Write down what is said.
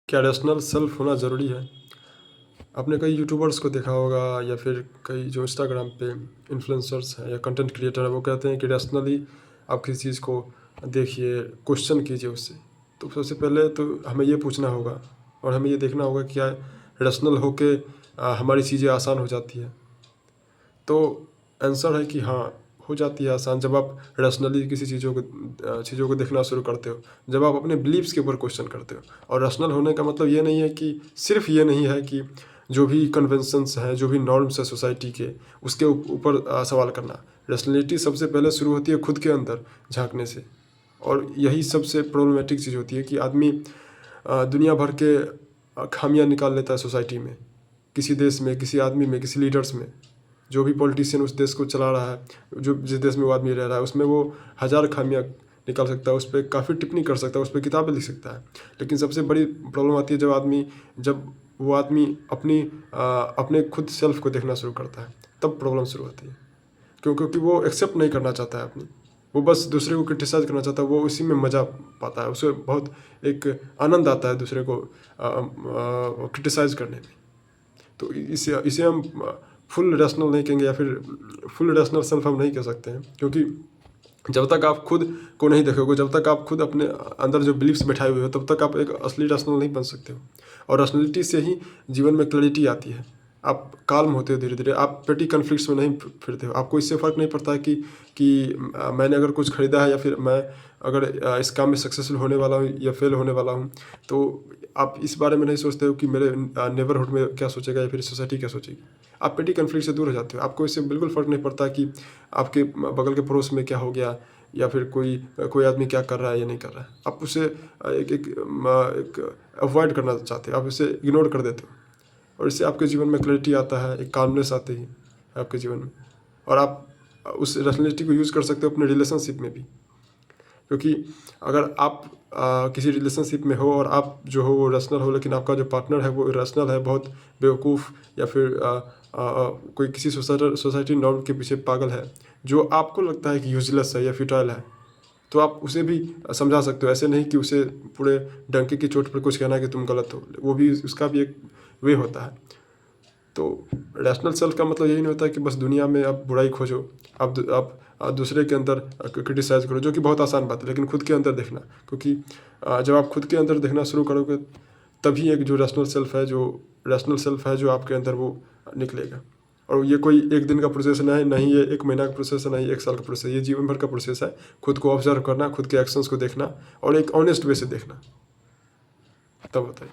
क्या rational self होना ज़रूरी है? आपने कई यूट्यूबर्स को देखा होगा या फिर कई जो इंस्टाग्राम पे इन्फ्लुएंसर्स हैं या कंटेंट क्रिएटर हैं, वो कहते हैं कि रैशनली आप किसी चीज़ को देखिए, क्वेश्चन कीजिए उससे। तो सबसे पहले तो हमें ये पूछना होगा और हमें ये देखना होगा कि क्या रैशनल होके हमारी चीज़ें आसान हो जाती है। तो आंसर है कि हाँ, हो जाती है आसान जब आप रैशनली किसी चीज़ों को देखना शुरू करते हो, जब आप अपने बिलीव्स के ऊपर क्वेश्चन करते हो। और रैशनल होने का मतलब ये नहीं है कि सिर्फ़ ये नहीं है कि जो भी कन्वेंशंस हैं, जो भी नॉर्म्स हैं सोसाइटी के, उसके ऊपर सवाल करना। रैशनैलिटी सबसे पहले शुरू होती है खुद के अंदर झाँकने से। और यही सबसे प्रॉब्लमैटिक चीज़ होती है कि आदमी दुनिया भर के खामियाँ निकाल लेता है सोसाइटी में, किसी देश में, किसी आदमी में, किसी लीडर्स में। जो भी पॉलिटिशियन उस देश को चला रहा है, जो जिस देश में वो आदमी रह रहा है, उसमें वो हज़ार खामियाँ निकाल सकता है, उस पे काफ़ी टिप्पणी कर सकता है, उस पे किताबें लिख सकता है। लेकिन सबसे बड़ी प्रॉब्लम आती है जब वो आदमी अपने खुद सेल्फ को देखना शुरू करता है, तब प्रॉब्लम शुरू होती है। क्योंकि वो एक्सेप्ट नहीं करना चाहता है अपनी, वो बस दूसरे को क्रिटिसाइज़ करना चाहता है, वो उसी में मज़ा पाता है, उसे बहुत एक आनंद आता है दूसरे को क्रिटिसाइज़ करने में। तो इसे इसे हम फुल रैशनल नहीं कहेंगे या फिर फुल रैशनल सेल्फ हम नहीं कह सकते हैं, क्योंकि जब तक आप खुद को नहीं देखोगे, जब तक आप खुद अपने अंदर जो बिलीव्स बैठाए हुए हो, तब तक आप एक असली रैशनल नहीं बन सकते हो। और रैशनैलिटी से ही जीवन में क्लैरिटी आती है। आप काल्म होते हो धीरे-धीरे, आप पेटी कॉन्फ्लिक्ट्स में नहीं फिरते हो। आपको इससे फ़र्क नहीं पड़ता है कि मैंने अगर कुछ खरीदा है या फिर मैं अगर इस काम में सक्सेसफुल होने वाला हूँ या फेल होने वाला हूँ, तो आप इस बारे में नहीं सोचते हो कि मेरे नेबरहुड में क्या सोचेगा या फिर सोसाइटी क्या सोचेगी। आप पेटी कॉन्फ्लिक्ट से दूर हो जाते हो। आपको इससे बिल्कुल फ़र्क नहीं पड़ता कि आपके बगल के पड़ोस में क्या हो गया या फिर कोई आदमी क्या कर रहा है या नहीं कर रहा है। आप उसे एक अवॉइड करना चाहते हो, आप उसे इग्नोर कर देते हो। और इससे आपके जीवन में क्लैरिटी आता है, एक काल्मनेस आती है आपके जीवन में। और आप उस रैशनैलिटी को यूज़ कर सकते हो अपने रिलेशनशिप में भी। क्योंकि अगर आप किसी रिलेशनशिप में हो और आप जो हो वो रैशनल हो, लेकिन आपका जो पार्टनर है वो इरेशनल है, बहुत बेवकूफ़ या फिर कोई किसी सोसाइटी नॉर्म के पीछे पागल है, जो आपको लगता है कि यूज़लेस है या फ्यूटाइल है, तो आप उसे भी समझा सकते हो। ऐसे नहीं कि उसे पूरे डंके की चोट पर कुछ कहना कि तुम गलत हो, वो भी उसका भी एक वे होता है। तो रैशनल सेल्फ का मतलब यही नहीं होता कि बस दुनिया में आप बुराई खोजो, आप दूसरे के अंदर क्रिटिसाइज़ करो, जो कि बहुत आसान बात है, लेकिन खुद के अंदर देखना। क्योंकि जब आप खुद के अंदर देखना शुरू करोगे, तभी एक जो रैशनल सेल्फ है जो आपके अंदर वो निकलेगा। और ये कोई एक दिन का प्रोसेस नहीं है, नहीं ये 1 महीना का प्रोसेस है, नहीं 1 साल का प्रोसेस है, ये जीवन भर का प्रोसेस है। खुद को ऑब्ज़र्व करना, खुद के एक्शंस को देखना और एक ऑनेस्ट वे से देखना, तब होता है।